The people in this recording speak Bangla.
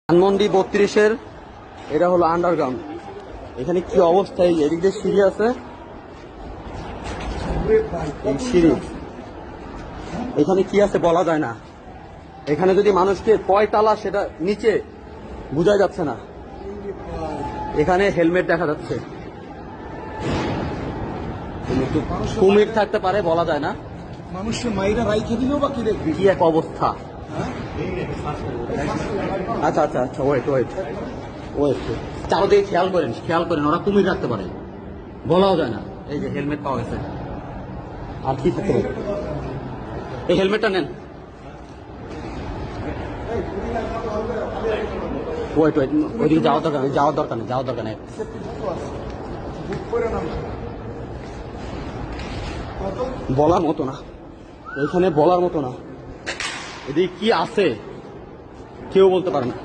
ধানমন্ডি 32-এর এটা হলো আন্ডারগ্রাউন্ড। এখানে কি অবস্থা, এই এদিক দিয়ে সিঁড়ি আছে, এই সিঁড়ি, এখানে কি আছে বলা যায় না। এখানে যদি মানুষকে কয়তালা সেটা নিচে বোঝা যাচ্ছে না। এখানে হেলমেট দেখা যাচ্ছে, কুমির থাকতে পারে বলা যায় না। মানুষকে মাইরা রাইখে দিলেও বা কি দেখবি কি এক অবস্থা। আচ্ছা আচ্ছা আচ্ছা, ওয়েট ওয়েট ওয়েট, চারোদিকে খেয়াল করেন, ওরা কুমির রাখতে পারে, বলাও যায় না। এই যে হেলমেট পাওয়া গেছে, আর কি থাকতে পারে। এই হেলমেটটা নেন। ওয়েট ওয়েট, ওইদিকে যাওয়ার দরকার নেই। বলার মতো না, এখানে বলার মতো না। এদিকে কি আছে কেউ বলতে পারে না।